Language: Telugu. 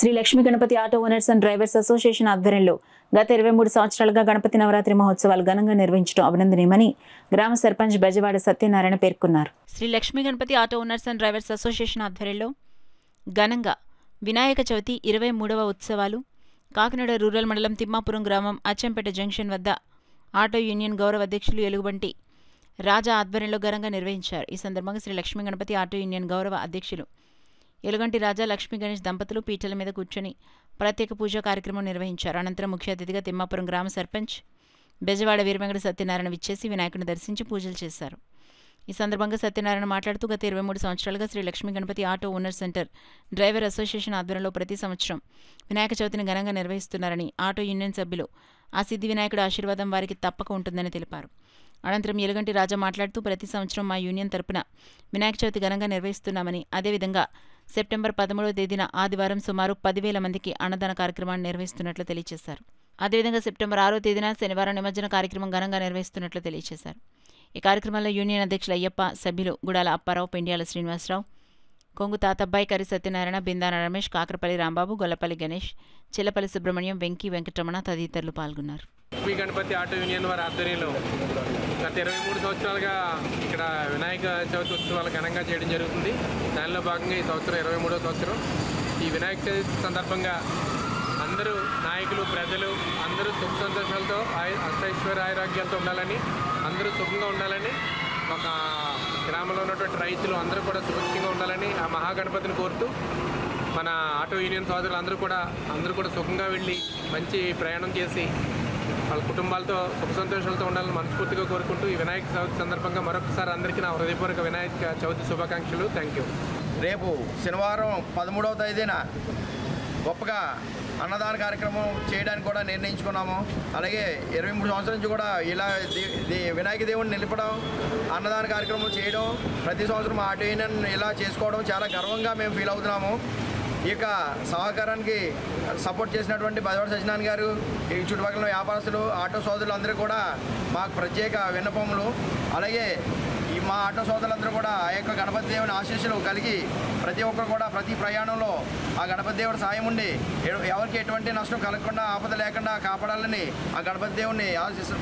Shri Lakshmi Ganapati auto owners and drivers association ఆధ్వర్యంలో గత 23 సంవత్సరాలుగా గణపతి నవరాత్రి మహోత్సవాలు ఘనంగా నిర్వహించడం అభినందనీయమని గ్రామ సర్పంచ్ బెజవాడ సత్యనారాయణ పేర్కొన్నారు. Shri Lakshmi Ganapati auto owners and drivers association ఆధ్వర్యంలో ఘనంగా వినాయక చవితి 23వ ఉత్సవాలు కాకినాడ రూరల్ మండలం తిమ్మాపురం గ్రామం అచ్చంపేట జంక్షన్ వద్ద ఆటో యూనియన్ గౌరవ అధ్యక్షులు ఎలుగుబంటి రాజా ఆధ్వర్యంలో ఘనంగా నిర్వహించారు. ఈ సందర్భంగా శ్రీ లక్ష్మీ గణపతి ఆటో యూనియన్ గౌరవ అధ్యక్షులు ఎలుగంటి రాజా లక్ష్మీ గణేష్ దంపతులు పీటల మీద కూర్చొని ప్రత్యేక పూజా కార్యక్రమం నిర్వహించారు. అనంతరం ముఖ్య అతిథిగా తిమ్మాపురం గ్రామ సర్పంచ్ బెజవాడ వీరవెంకట సత్యనారాయణ విచ్చేసి వినాయకుని దర్శించి పూజలు చేశారు. ఈ సందర్భంగా సత్యనారాయణ మాట్లాడుతూ గత 23 సంవత్సరాలుగా Shri Lakshmi Ganapati auto owner centre driver association ఆధ్వర్యంలో ప్రతి సంవత్సరం వినాయక చవితిని ఘనంగా నిర్వహిస్తున్నారని, ఆటో యూనియన్ సభ్యులు ఆ సిద్ధి వినాయకుడి ఆశీర్వాదం వారికి తప్పక ఉంటుందని తెలిపారు. అనంతరం ఎలుగంటి రాజా మాట్లాడుతూ ప్రతి సంవత్సరం మా యూనియన్ తరపున వినాయక చవితి ఘనంగా నిర్వహిస్తున్నామని, అదేవిధంగా సెప్టెంబర్ 13వ తేదీన ఆదివారం సుమారు 10,000 మందికి అన్నదాన కార్యక్రమాన్ని నిర్వహిస్తున్నట్లు తెలియజేశారు. అదేవిధంగా సెప్టెంబర్ 6వ తేదీన శనివారం నిమజ్జన కార్యక్రమం ఘనంగా నిర్వహిస్తున్నట్లు తెలియజేశారు. ఈ కార్యక్రమంలో యూనియన్ అధ్యక్షులు అయ్యప్ప, సభ్యులు గుడాల అప్పారావు, పెండ్యాల శ్రీనివాసరావు, కొంగు తాతబ్బాయి, కరి సత్యనారాయణ, బిందాన రమేష్, కాకరపల్లి రాంబాబు, గొల్లపల్లి గణేష్, చిల్లపల్లి సుబ్రహ్మణ్యం, వెంకీ వెంకటరమణ తదితరులు పాల్గొన్నారు. లక్ష్మీ గణపతి ఆటో యూనియన్ వారి ఆధ్వర్యంలో గత 23 సంవత్సరాలుగా ఇక్కడ వినాయక చవితి ఉత్సవాలు ఘనంగా చేయడం జరుగుతుంది. దానిలో భాగంగా ఈ సంవత్సరం 23వ సంవత్సరం. ఈ వినాయక చవితి సందర్భంగా అందరూ నాయకులు, ప్రజలు అందరూ సుఖ సంతోషాలతో అష్టైశ్వర్య ఆరోగ్యాలతో ఉండాలని, అందరూ సుఖంగా ఉండాలని, ఒక గ్రామంలో ఉన్నటువంటి రైతులు అందరూ కూడా సుఖంగా ఉండాలని ఆ మహాగణపతిని కోరుతూ మన ఆటో యూనియన్ సోదరులు అందరూ కూడా సుఖంగా వెళ్ళి మంచి ప్రయాణం చేసి వాళ్ళ కుటుంబాలతో సుఖ సంతోషాలతో ఉండాలని మనస్ఫూర్తిగా కోరుకుంటూ ఈ వినాయక చవితి సందర్భంగా మరొకసారి అందరికీ నా హృదయపూర్వక వినాయక చవితి శుభాకాంక్షలు. Thank you. రేపు శనివారం 13వ తేదీన గొప్పగా అన్నదాన కార్యక్రమం చేయడానికి కూడా నిర్ణయించుకున్నాము. అలాగే 23 సంవత్సరాల నుంచి కూడా ఇలా వినాయక దేవుడిని నిలపడం, అన్నదాన కార్యక్రమం చేయడం, ప్రతి సంవత్సరం ఆటో యూనియన్ ఇలా చేసుకోవడం చాలా గర్వంగా మేము ఫీల్ అవుతున్నాము. ఈ యొక్క సహకారానికి సపోర్ట్ చేసినటువంటి బెజవాడ సత్యనారాయణ గారు, ఈ చుట్టుపక్కల వ్యాపారస్తులు, ఆటో సోదరులు అందరూ కూడా మాకు ప్రత్యేక విన్నపములు. అలాగే ఈ మా ఆటో సోదరులందరూ కూడా ఆ యొక్క గణపతి దేవుని ఆశీస్సులు కలిగి ప్రతి ఒక్కరు కూడా ప్రతి ప్రయాణంలో ఆ గణపతి దేవుడి సాయం ఉండి ఎవరికి ఎటువంటి నష్టం కలగకుండా, ఆపద లేకుండా కాపాడాలని ఆ గణపతి దేవుడిని ఆశీస్సు